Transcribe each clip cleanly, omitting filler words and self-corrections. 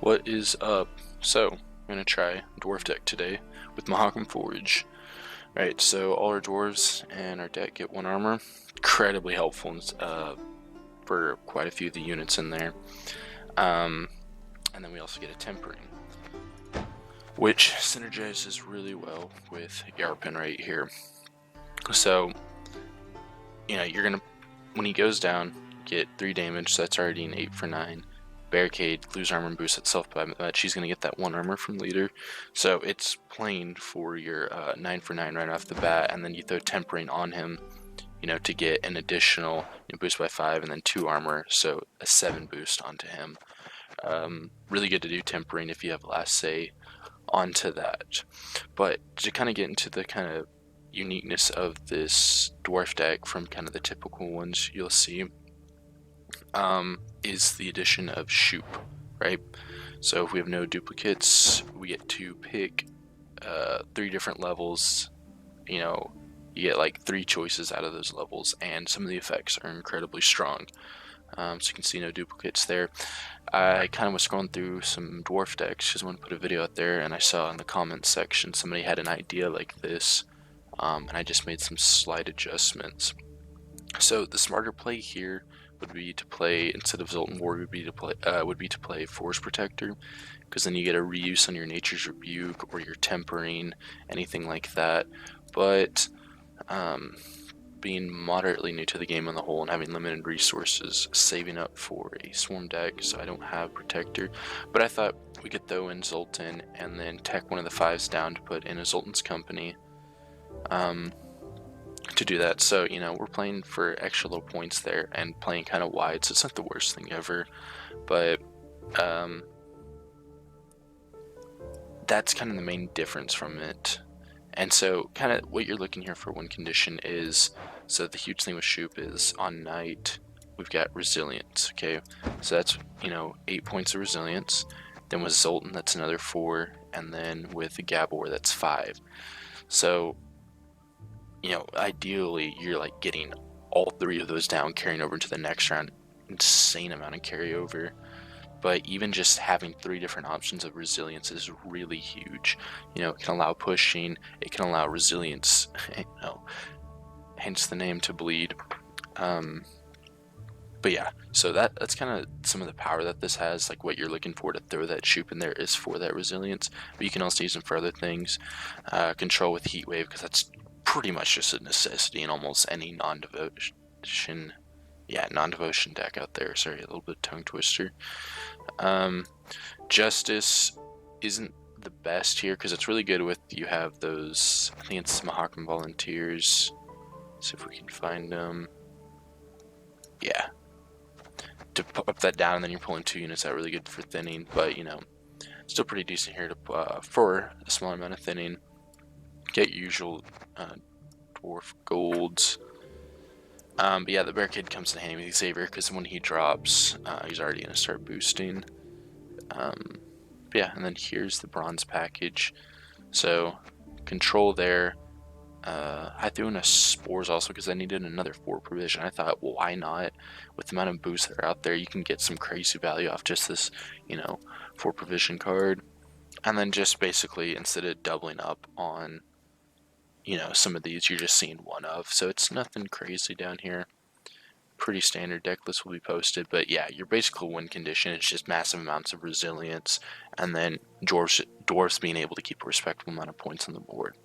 What is up? So, I'm gonna try Dwarf deck today with Mahakam Forge. Right, so all our dwarves and our deck get 1 armor. Incredibly helpful for quite a few of the units in there. And then we also get a tempering, which synergizes really well with Yarpen right here. So, you're gonna, when he goes down, get 3 damage, so that's already an 8 for 9. Barricade, lose armor and boost itself by that. She's going to get that 1 armor from leader. So it's plain for your 9 for 9 right off the bat, and then you throw tempering on him, to get an additional boost by 5 and then 2 armor, so a 7 boost onto him. Really good to do tempering if you have last say onto that. But to kind of get into the kind of uniqueness of this dwarf deck from kind of the typical ones you'll see, is the addition of Shupe, right? So if we have no duplicates, we get to pick 3 different levels. You get like 3 choices out of those levels, and some of the effects are incredibly strong. So you can see no duplicates there. I kind of was scrolling through some dwarf decks, just want to put a video out there, and I saw in the comments section somebody had an idea like this, and I just made some slight adjustments. So the smarter play here would be to play, instead of Zoltan Ward, would be to play Force Protector, because then you get a reuse on your Nature's Rebuke or your Tempering, anything like that. But being moderately new to the game on the whole and having limited resources, saving up for a Swarm deck, so I don't have Protector. But I thought we could throw in Zoltan and then tech one of the 5s down to put in a Zoltan's Company. To do that, so we're playing for extra little points there and playing kind of wide, so it's not the worst thing ever, but that's kind of the main difference from it. And so kind of what you're looking here for one condition is, so the huge thing with Shupe is on night we've got resilience, okay, so that's 8 points of resilience. Then with Zoltan that's another 4, and then with the Gabor that's 5. So ideally you're like getting all 3 of those down, carrying over into the next round. Insane amount of carryover. But even just having 3 different options of resilience is really huge. It can allow pushing, it can allow resilience, hence the name, to bleed. But yeah, so that's kind of some of the power that this has. Like what you're looking for to throw that Shupe in there is for that resilience, but you can also use them for other things. Control with Heat Wave, because that's pretty much just a necessity in almost any non-devotion deck out there. Sorry, a little bit tongue twister. Justice isn't the best here because it's really good with, you have those, I think it's Mahakam Volunteers. See if we can find them. Yeah, to up that down, and then you're pulling 2 units out, really good for thinning, but still pretty decent here to for a small amount of thinning. Get your usual dwarf golds. But yeah, the barricade comes in handy with Xavier, because when he drops, he's already going to start boosting. But yeah, and then here's the bronze package. So control there. I threw in a spores also because I needed another 4 provision. I thought, well, why not? With the amount of boosts that are out there, you can get some crazy value off just this 4 provision card. And then just basically, instead of doubling up on some of these, you're just seeing 1 of, so it's nothing crazy down here. Pretty standard deck list will be posted, but yeah, your basic win condition is just massive amounts of resilience, and then dwarves being able to keep a respectable amount of points on the board.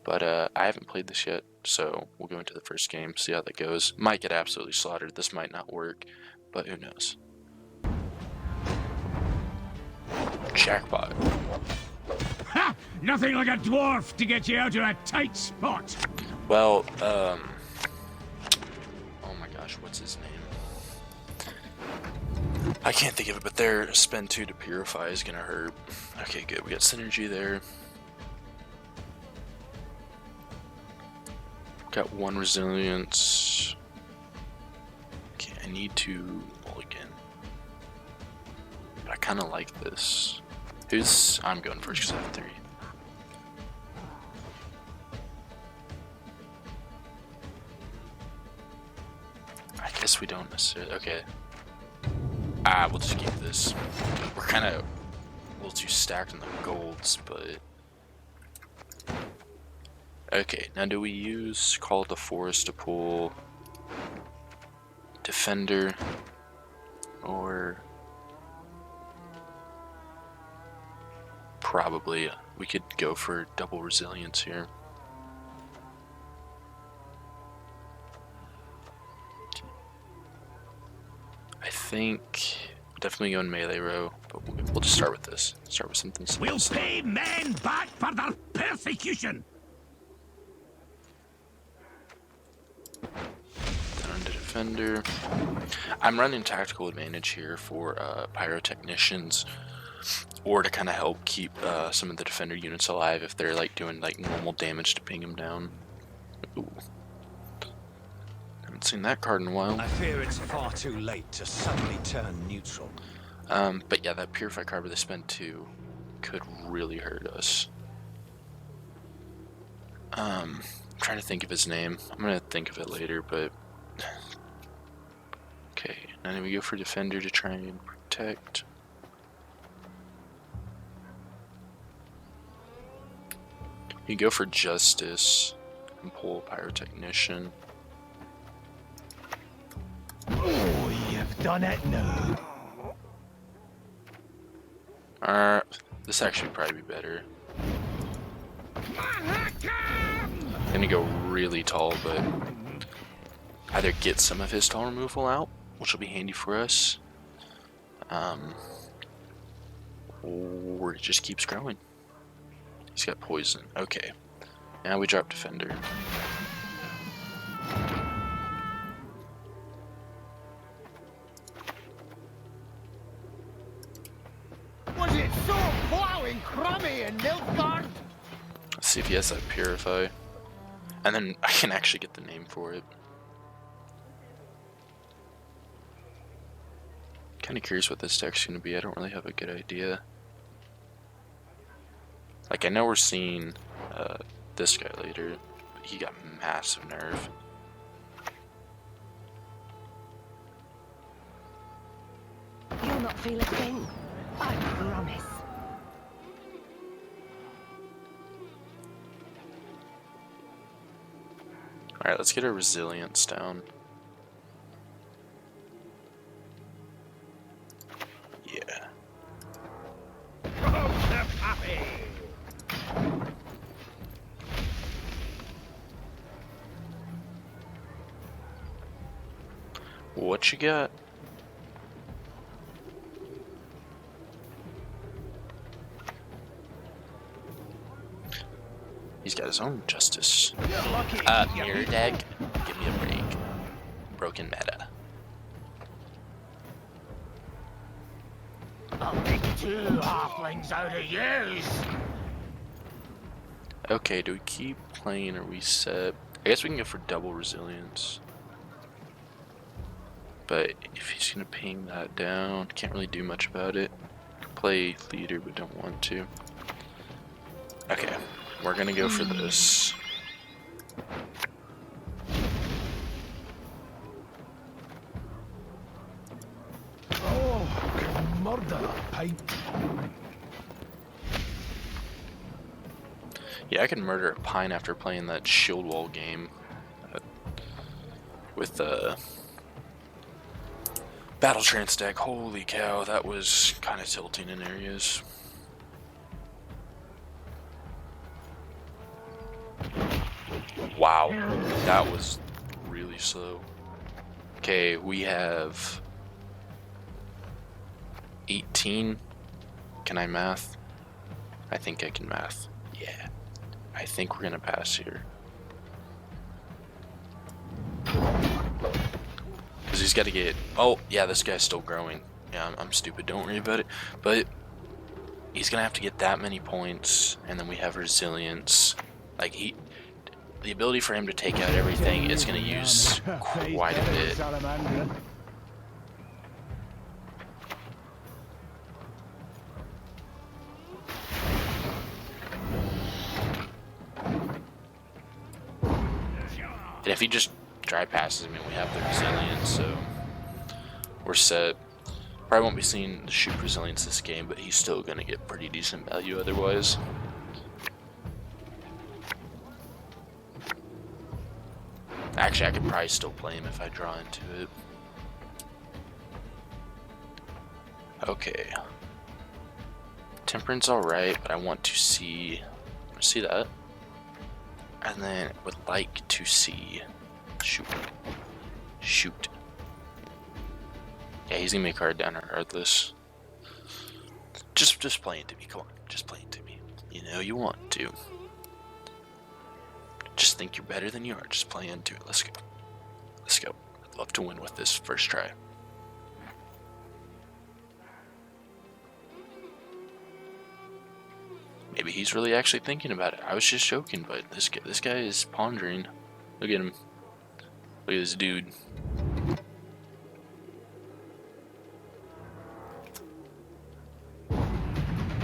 But I haven't played this yet, so we'll go into the first game, see how that goes. Might get absolutely slaughtered, this might not work, but who knows. Jackpot. Ha! Nothing like a dwarf to get you out of a tight spot. Well, oh my gosh, what's his name? I can't think of it, but their spend 2 to purify is gonna hurt. Okay, good, we got synergy there. Got 1 resilience. Okay, I need to mulligan. But I kinda like this. I'm going first because I have 3. I guess we don't necessarily. Okay. We'll just keep this. We're kind of a little too stacked on the golds, but... Okay, now do we use Call of the Forest to pull Defender, or probably we could go for double resilience here. I think definitely go in melee row, but we'll just start with this. Start with something simple. We'll pay men back for their persecution. Then on to Defender. I'm running tactical advantage here for pyrotechnicians, or to kind of help keep some of the Defender units alive if they're like doing like normal damage to ping them down. Ooh. Haven't seen that card in a while. I fear it's far too late to suddenly turn neutral. But yeah, that Purify card where they spend 2 could really hurt us. I'm trying to think of his name. I'm gonna think of it later, but... Okay, now then we go for Defender to try and protect. You go for Justice and pull Pyrotechnician. Oh, you've done it now. This actually would probably be better. Gonna go really tall, but either get some of his tall removal out, which will be handy for us, or it just keeps growing. He's got poison. Okay, now we drop Defender. Was it so plowing crummy in Nilfgaard? Let's see if he has that Purify, and then I can actually get the name for it. Kind of curious what this deck's going to be. I don't really have a good idea. Like, I know we're seeing this guy later, but he got massive nerve. You'll not feel a thing. I promise. Alright, let's get our resilience down. Yeah. What you got? He's got his own Justice. Mirror deck, give me a break. Broken meta. I'll make 2 halflings out of yours. Okay, do we keep playing or we set? I guess we can go for double resilience. But if he's gonna ping that down, can't really do much about it. Play leader, but don't want to. Okay, we're gonna go for this. Oh, murder a pint. Yeah, I can murder a pine after playing that Shieldwall game with Battle Trance deck. Holy cow, that was kind of tilting in areas. Wow, that was really slow. Okay, we have 18. Can I math? I think I can math. Yeah, I think we're gonna pass here. Because he's got to get... Oh, yeah, this guy's still growing. Yeah, I'm stupid. Don't worry about it. But he's going to have to get that many points. And then we have resilience. Like, the ability for him to take out everything is going to use quite a bit. And if he just dry passes me, we have the resilience, so we're set. Probably won't be seeing the Shupe resilience this game, but he's still going to get pretty decent value otherwise. Actually, I could probably still play him if I draw into it. Okay. Temperance alright, but I want to see that. And then would like to see Shoot. Yeah, he's gonna make a card down regardless. Just play into me, come on, just play into me. You know you want to. Just think you're better than you are, just play into it. Let's go. Let's go. I'd love to win with this first try. Maybe he's really actually thinking about it. I was just joking, but this guy is pondering. Look at him. Look at this dude.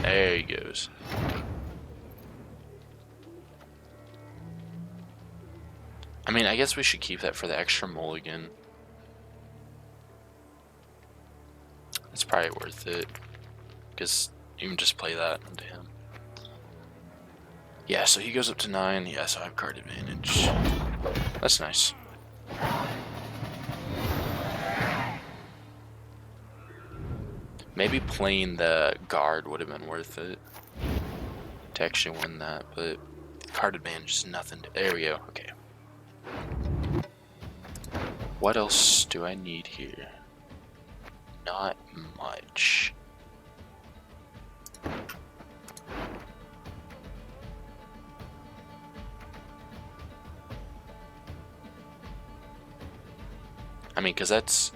There he goes. I mean, I guess we should keep that for the extra mulligan. It's probably worth it. Because you can just play that into him. Yeah, so he goes up to 9. Yeah, so I have card advantage. That's nice. Maybe playing the guard would have been worth it to actually win that, but card advantage is nothing. There we go. Okay. What else do I need here? Not much. I mean, because that's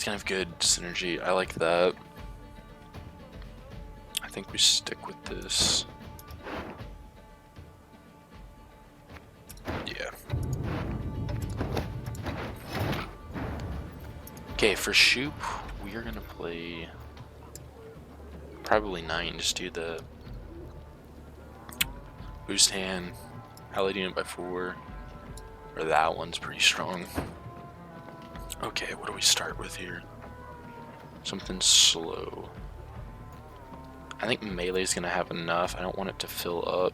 kind of good synergy. I like that. I think we stick with this. Yeah. Okay, for Shupe, we are gonna play probably 9. Just do the boost hand, highlighting it by 4. Or that one's pretty strong. Okay, what do we start with here? Something slow. I think melee's gonna have enough. I don't want it to fill up.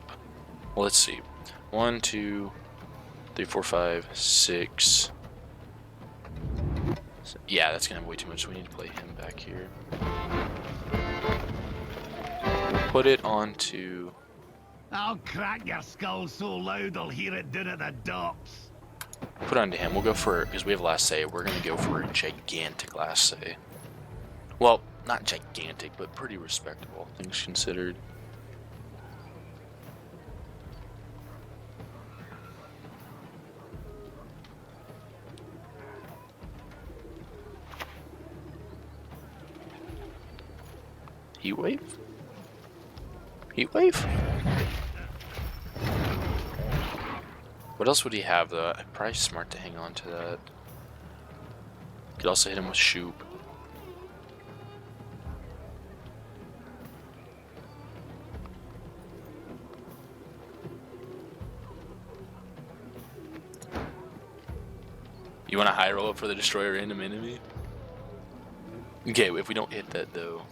Well, let's see. 1, 2, 3, 4, 5, 6. Yeah, that's gonna have way too much. So we need to play him back here. Put it onto. I'll crack your skull so loud I'll hear it down at the docks. Put onto him. We'll go for, because we have last say, we're going to go for a gigantic last say. Well, not gigantic, but pretty respectable, things considered. Heat wave? Heat wave? What else would he have though? Probably smart to hang on to that. Could also hit him with Shupe. You want a high roll up for the destroyer random enemy? Okay, if we don't hit that though.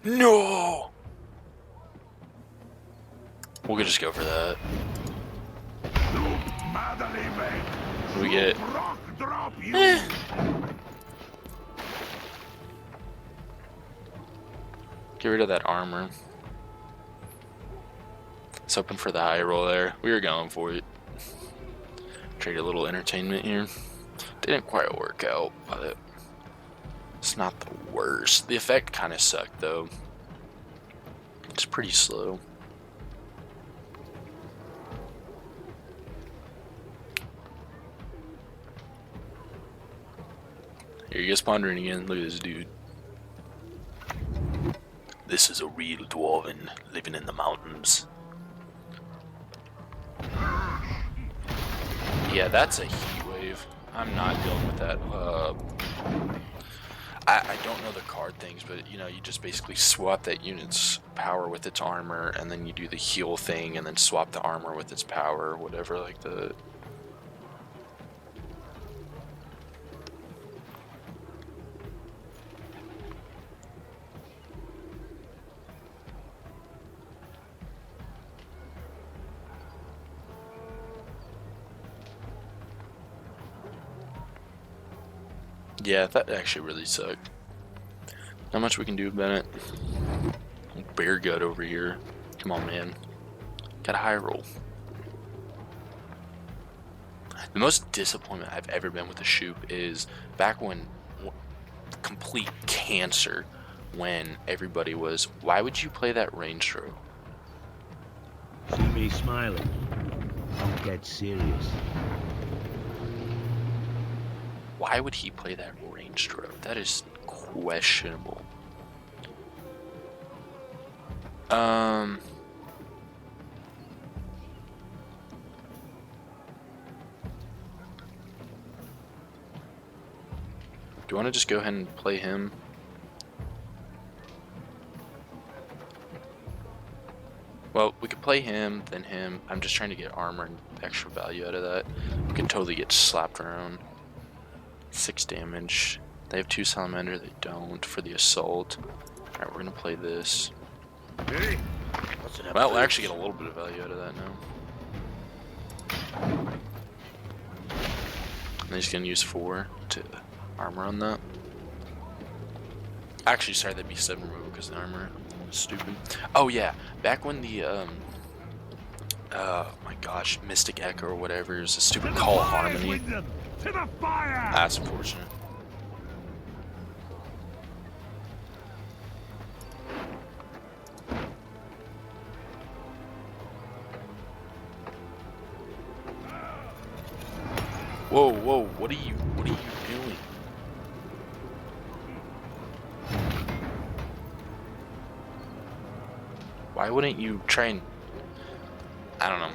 No! We'll just go for that. What do we get? Get rid of that armor. Let's open for the high roll there. We were going for it. Trade a little entertainment here. Didn't quite work out, but it's not the worst. The effect kind of sucked though. It's pretty slow. Here he gets pondering again. Look at this dude. This is a real dwarven living in the mountains. Yeah, that's a heat wave. I'm not dealing with that. I don't know the card things, but you know, you just basically swap that unit's power with its armor, and then you do the heal thing, and then swap the armor with its power, or whatever, like the. Yeah, that actually really sucked. Not much we can do about it. Bear gut over here. Come on, man. Got a high roll. The most disappointment I've ever been with the Shupe is back when complete cancer, when everybody was, why would you play that range throw? See me smiling. I'm dead serious. Why would he play that range throw? That is questionable. Do you want to just go ahead and play him? Well, we could play him, then him. I'm just trying to get armor and extra value out of that. We can totally get slapped around. 6 damage. They have 2 salamander, they don't for the assault. Alright, we're gonna play this. Hey, Well, we'll actually get a little bit of value out of that now. And he's gonna use 4 to armor on that. Actually, sorry, that'd be 7 removal because the armor. Stupid. Oh yeah, back when the oh my gosh, Mystic Echo or whatever is a stupid call harmony. To the fire! That's unfortunate. Whoa, whoa, what are you doing? Why wouldn't you try and, I don't know.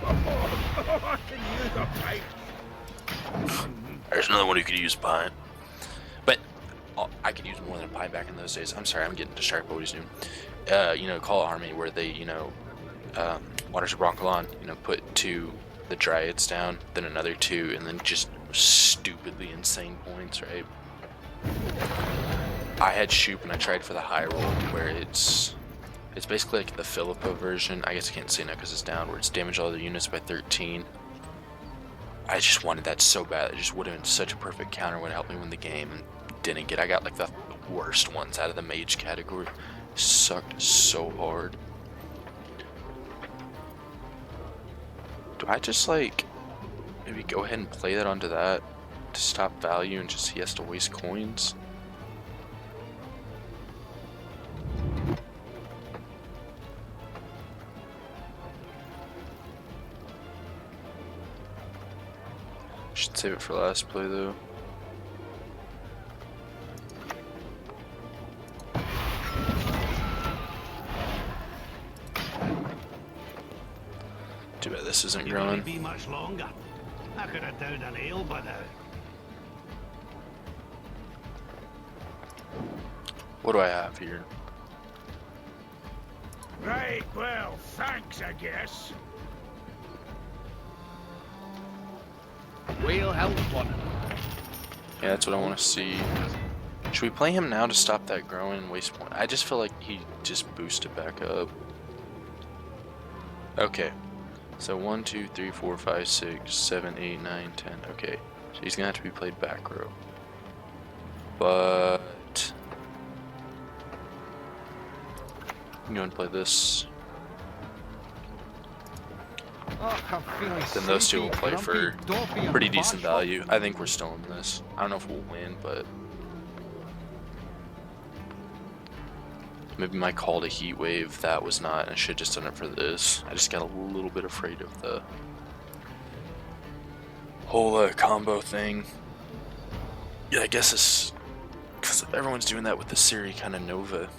I can use a pipe. There's another one who could use pine. But I could use more than a pine back in those days. I'm sorry, I'm getting distracted by what he's doing. You know, call army where they, you know, Waters of Broncolon, you know, put 2 the Dryads down, then another 2, and then just stupidly insane points, right? I had Shupe and I tried for the high roll where it's basically like the Philippa version. I guess I can't say now because it's down, where it's damage all the units by 13. I just wanted that so bad. It just would have been such a perfect counter, would help me win the game, and didn't get. I got like the worst ones out of the mage category. Sucked so hard. Do I just like maybe go ahead and play that onto that to stop value and just he has to waste coins? Should save it for last play though. Too bad this isn't You growing. won't be much longer. I could have downed an ale by now. What do I have here? Right, well, thanks, I guess. We'll help one another. Yeah, that's what I want to see. Should we play him now to stop that growing and waste point? I just feel like he just boosted back up. Okay. So 1, 2, 3, 4, 5, 6, 7, 8, 9, 10. Okay. So he's gonna have to be played back row. But I'm going to play this. Oh, I'm feeling Then those 2 will sleepy, play grumpy, for dopey, and pretty decent bashful. value. I think we're still in this. I don't know if we'll win, but maybe my call to heat wave, that was not. I should have just done it for this. I just got a little bit afraid of the whole combo thing. Yeah, I guess it's because everyone's doing that with the Siri kind of Nova.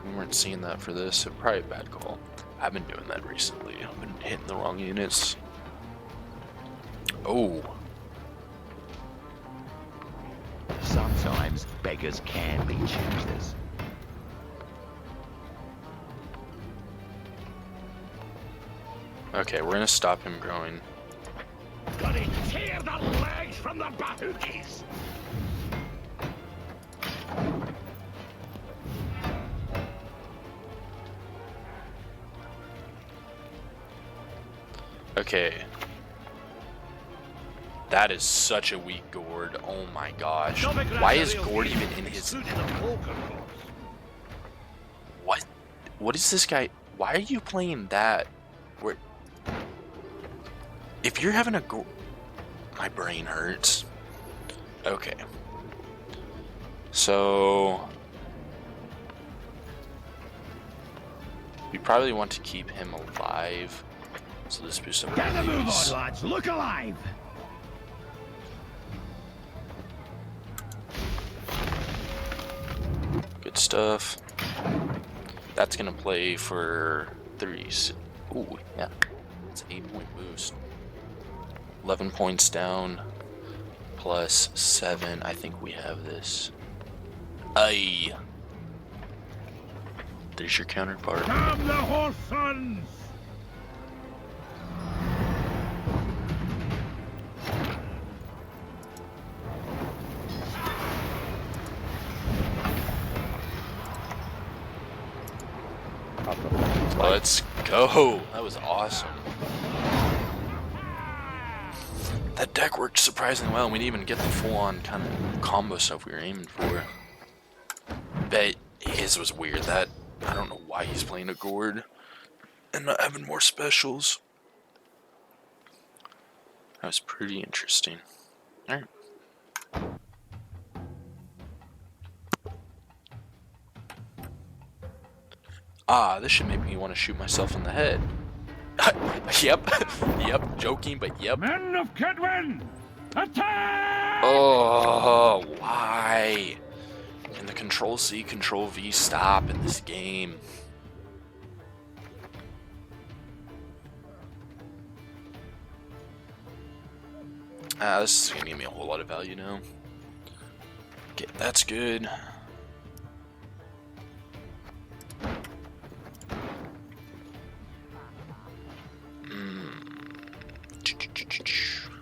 We weren't seeing that for this, so probably a bad call. I've been doing that recently. I've been hitting the wrong units. Oh. Sometimes beggars can be choosers. Okay, we're gonna stop him growing. Gotta tear the legs from the bahookies! Okay. That is such a weak gourd. Oh my gosh. Why is gourd even in his... What? What is this guy... Why are you playing that? Where... If you're having a gourd... My brain hurts. Okay. So... We probably want to keep him alive. So this boosts up Get the move these. on, lads! Look alive! Good stuff. That's gonna play for 3. Ooh, yeah. It's an 8-point boost. 11 points down. Plus 7. I think we have this. Aye. There's your counterpart. Damn the horse sons! Let's go. That was awesome. That deck worked surprisingly well. We didn't even get the full-on kind of combo stuff we were aiming for. But his was weird. That I don't know why he's playing a gourd and not having more specials. That was pretty interesting. All right. Ah, this should make me want to shoot myself in the head. Yep, yep, joking, but yep. Men of GWENT, attack! Oh, why? Can the Control-C, Control-V stop in this game? This is gonna give me a whole lot of value now. Okay, that's good.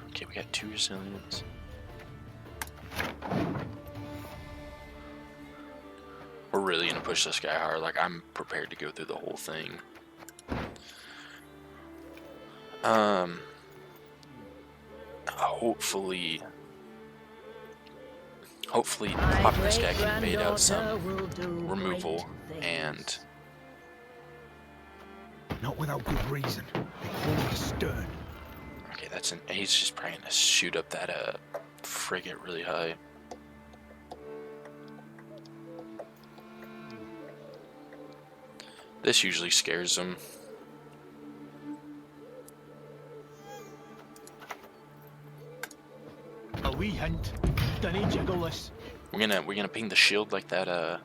Okay, we got 2 resilience. We're really gonna push this guy hard. Like, I'm prepared to go through the whole thing. Hopefully popping this guy can bait out some removal and... Not without good reason. They call me stern. Okay, that's an... He's just trying to shoot up that frigate really high. This usually scares them. A wee hint. Dunny jiggle this. We're gonna ping the shield like that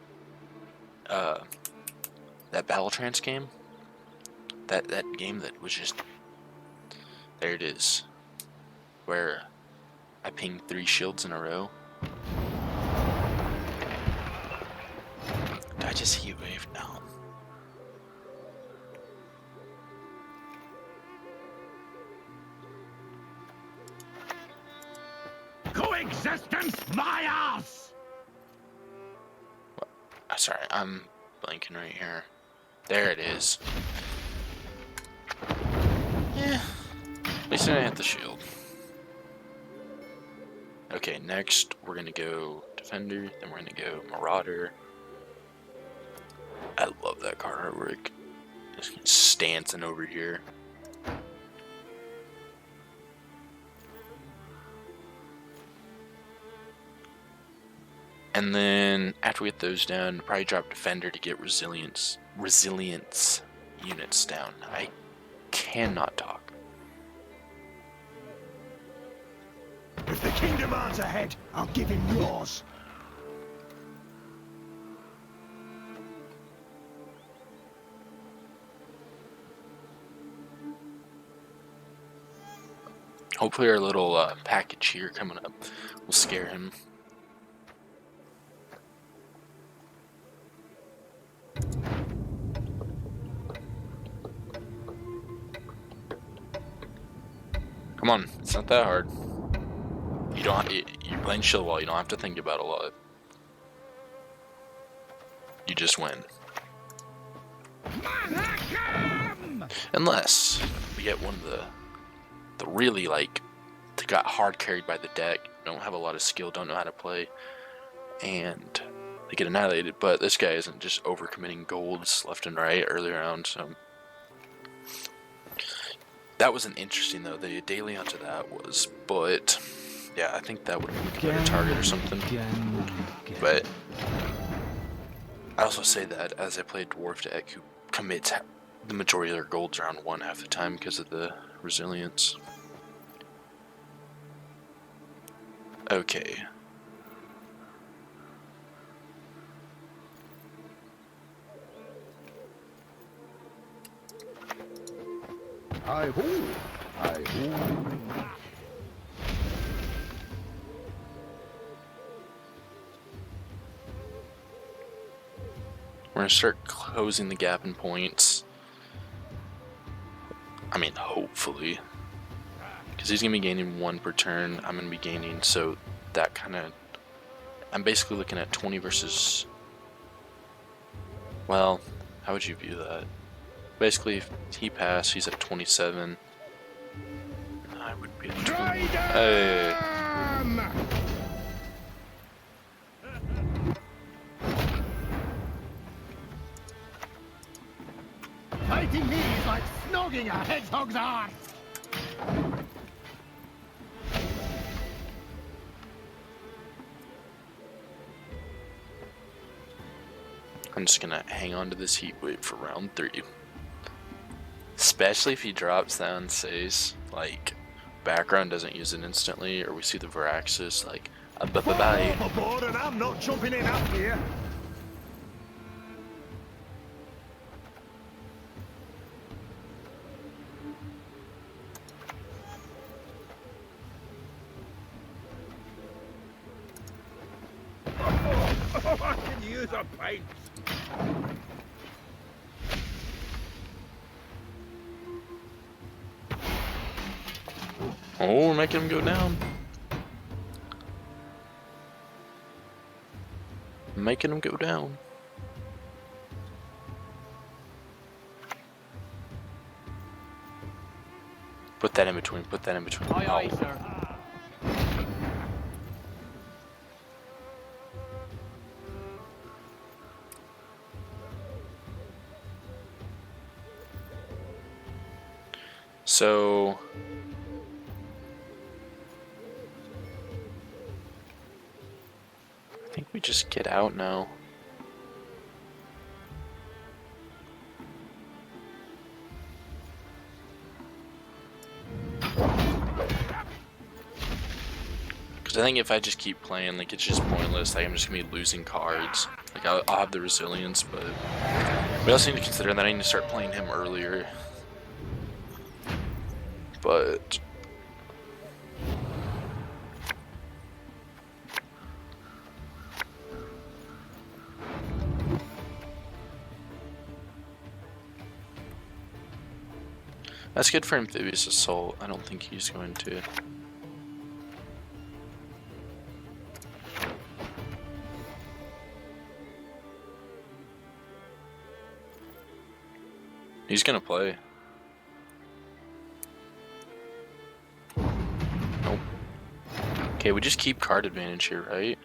that Battle Trance game. That game that was just... There it is. Where I pinged 3 shields in a row. Did I just heat wave? No. Coexistence, my ass! Sorry, I'm blanking right here. There it is. Yeah. At least I didn't hit the shield. Okay, next we're gonna go Defender, then we're gonna go Marauder. I love that card artwork. Just stancing over here. And then after we get those down, probably drop Defender to get resilience units down. I cannot talk. If the king demands a head, I'll give him yours. Hopefully our little package here coming up will scare him. Come on, it's not that hard. You don't. You're playing Shieldwall. You don't have to think about a lot. You just win. Unless we get one of the really like that got hard carried by the deck, don't have a lot of skill, don't know how to play, and they get annihilated. But this guy isn't just overcommitting golds left and right early round, so that was an interesting though. The daily onto that was, but yeah, I think that would have been a better target or something. But I also say that as I play a dwarf deck who commits the majority of their golds around 1 half the time because of the resilience. Okay. Hi-ho! Hi-ho! We're going to start closing the gap in points. I mean, hopefully. Because he's going to be gaining 1 per turn. I'm going to be gaining, so that kind of... I'm basically looking at 20 versus... Well, how would you view that? Basically, if he passed, he's at 27. I would be at 20. Hey! Fighting me is like snogging a hedgehog's arse. I'm just gonna hang on to this heat wave for round 3. Especially if he drops down and says, like, background doesn't use it instantly, or we see the Varaxis, like, bye-bye-bye. I'm aboard and I'm not jumping in up here. I can use a pint. Oh, we're making him go down. Making him go down. Put that in between, put that in between. Aye, aye, Oh. sir. So... I think we just get out now. Because I think if I just keep playing, like, it's just pointless. Like, I'm just gonna be losing cards. Like, I'll have the resilience, but we also need to consider that I need to start playing him earlier. But that's good for Amphibious Assault. I don't think he's going to. He's gonna play. Nope. Okay, we just keep card advantage here, right?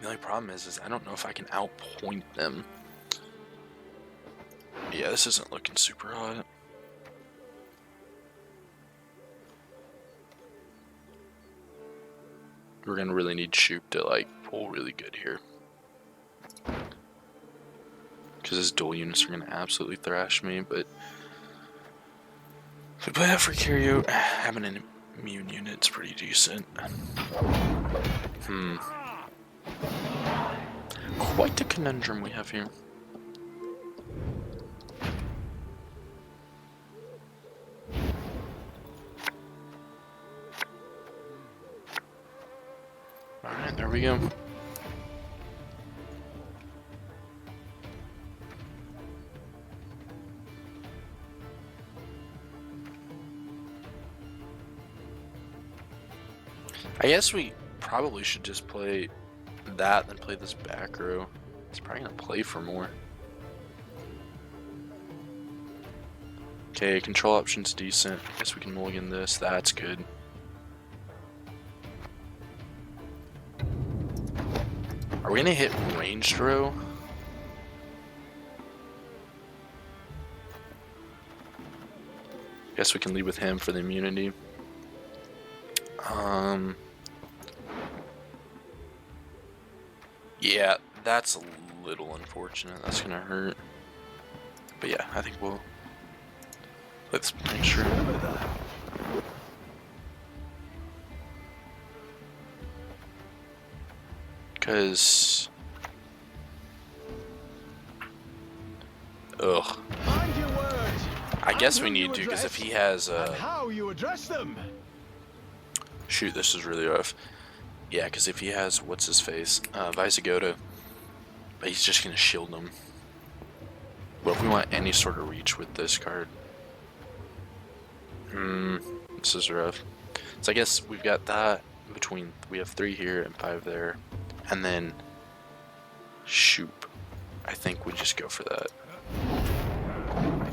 The only problem is I don't know if I can outpoint them. Yeah, this isn't looking super hot. We're gonna really need Shupe to like pull really good here. Because his dual units are gonna absolutely thrash me, but if we play that for carryover, having an immune unit's pretty decent. Quite a conundrum we have here. Alright, there we go. I guess we probably should just play that than play this back row. It's probably gonna play for more. Okay, control options decent. I guess we can mulligan this. That's good. Are we gonna hit ranged row? Guess we can lead with him for the immunity. Yeah, that's a little unfortunate. That's gonna hurt. But yeah, I think we'll. Let's make sure. Because. Ugh. Mind your words. I guess And we who need you to, because if address he has and how you address them. shoot, this is really rough. Yeah, because if he has, what's his face? Visigoda. But he's just going to shield him. But if we want any sort of reach with this card. This is rough. So I guess we've got that between, we have 3 here and 5 there. And then Shupe. I think we just go for that.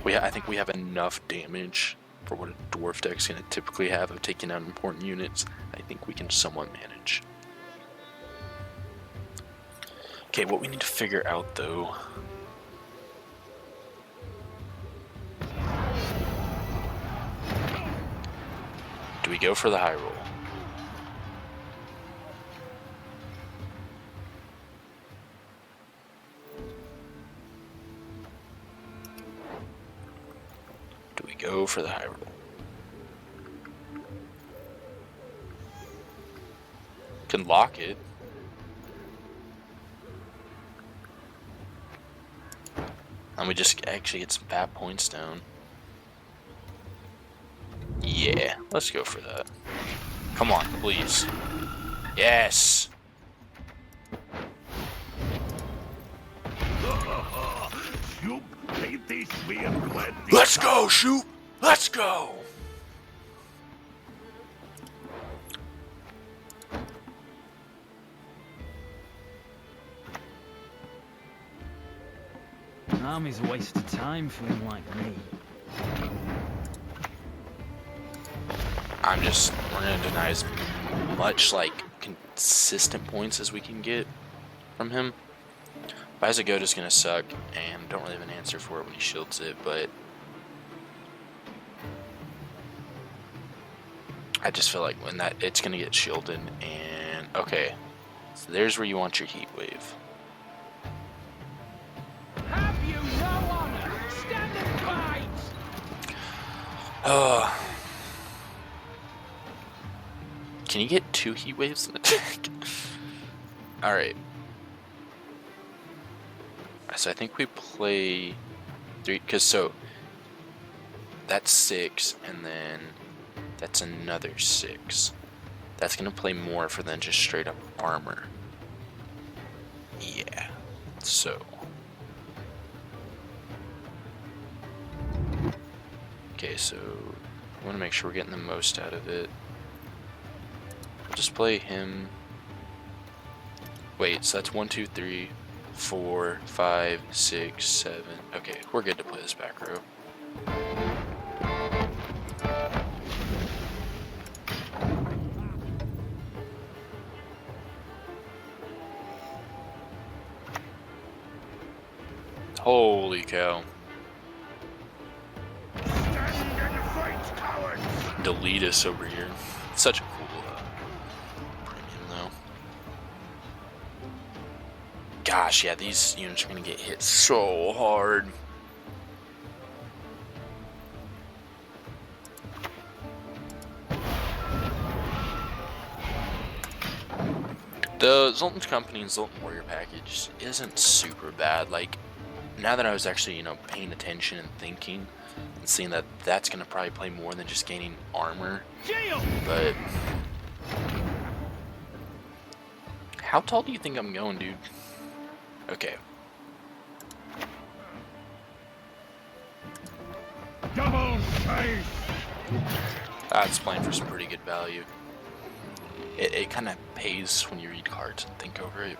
I think we have enough damage for what a dwarf deck's going to typically have of taking out important units. I think we can somewhat manage. Okay, what we need to figure out though. Do we go for the high roll? Do we go for the high roll? Can lock it. And we just actually get some fat points down. Yeah, let's go for that. Come on, please. Yes! Let's go, Shupe! Let's go! Army's a waste of time for him like me. We're gonna deny as much, like, consistent points as we can get from him. Visigoda's gonna suck, and don't really have an answer for it when he shields it, but I just feel like when it's gonna get shielded, and okay, so there's where you want your heat wave. Have you no honor? Stand and fight! Can you get 2 heat waves in the deck? Alright. So I think we play 3, because so that's 6, and then that's another 6. That's gonna play more for than just straight up armor. Yeah. So. Okay, so I want to make sure we're getting the most out of it. Just play him. Wait, so that's 1, 2, 3, 4, 5, 6, 7. Okay, we're good to play this back row. Holy cow. Stand and fight, cowards. Delete us over here. Such a cool premium though. Gosh, yeah, these units are gonna get hit so hard. The Zoltan Company and Zoltan Warrior package isn't super bad. Like, now that I was actually, paying attention and thinking and seeing that that's gonna probably play more than just gaining armor. But how tall do you think I'm going, dude? Okay. Double chase! That's playing for some pretty good value. it kind of pays when you read cards and think over it.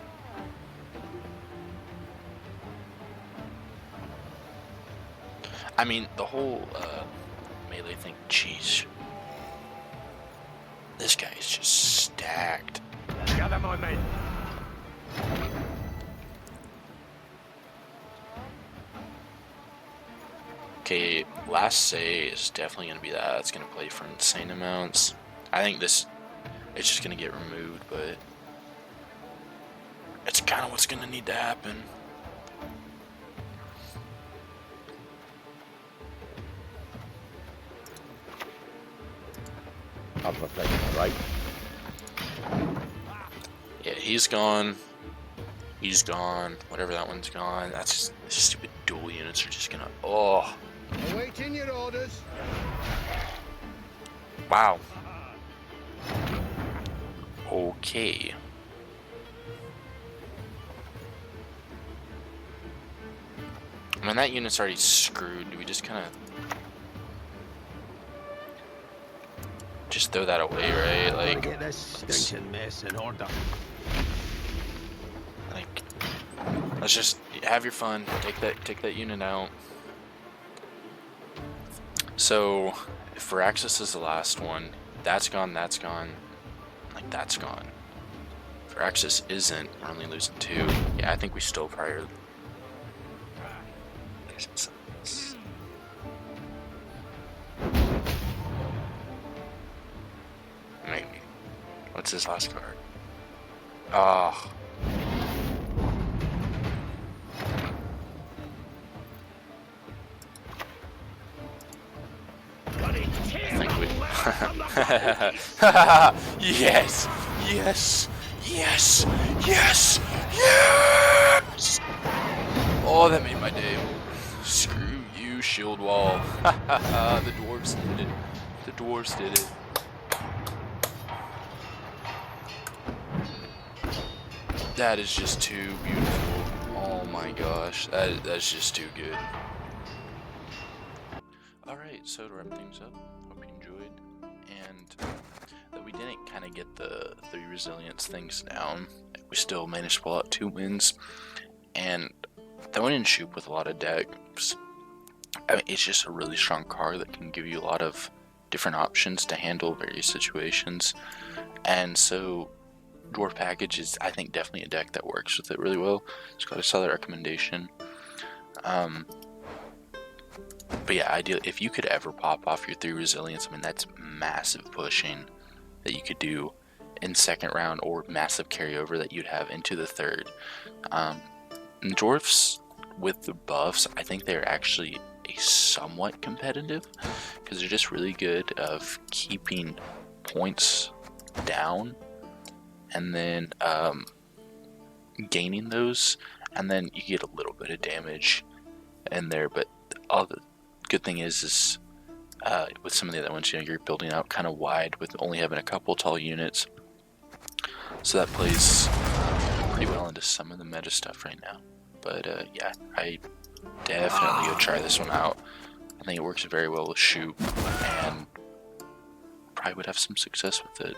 I mean, the whole melee thing, jeez. This guy is just stacked. Gather my men. Okay, last say is definitely going to be that. It's going to play for insane amounts. I think this, it's just going to get removed, but it's kind of what's going to need to happen. Right? Yeah, he's gone. He's gone. Whatever that one's gone. That's just, these stupid dual units are just gonna. Oh. Awaiting your orders. Wow. Okay. I mean, that unit's already screwed. Do we just kind of just throw that away, right? Like, Get this stinking mess in order. like, let's just have your fun. Take that unit out. So, if Firaxis is the last one, that's gone. That's gone. Like, that's gone. Firaxis isn't. We're only losing 2. Yeah, I think we still probably. Maybe. What's his last card? Oh. I think we. Yes! Yes! Yes! Yes! Yes! Oh, that made my day. Screw you, Shieldwall. The dwarves did it. The dwarves did it. That is just too beautiful. Oh my gosh. That's just too good. Alright, so to wrap things up, hope you enjoyed. And that we didn't kind of get the 3 resilience things down. We still managed to pull out 2 wins. And that went in Shupe with a lot of decks. I mean, it's just a really strong card that can give you a lot of different options to handle various situations. And so Dwarf Package is, I think, definitely a deck that works with it really well. It's got a solid recommendation. But yeah, ideally, if you could ever pop off your 3 resilience, I mean, that's massive pushing that you could do in second round, or massive carryover that you'd have into the third. And Dwarfs with the buffs, I think they're actually a somewhat competitive, because they're just really good of keeping points down and then gaining those, and then you get a little bit of damage in there. But all the good thing is with some of the other ones, you know, you're building out kind of wide with only having a couple tall units, so that plays pretty well into some of the meta stuff right now. But yeah, I definitely go try this one out. I think it works very well with Shupe, and probably would have some success with it.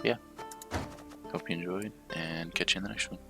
Yeah, hope you enjoyed, and catch you in the next one.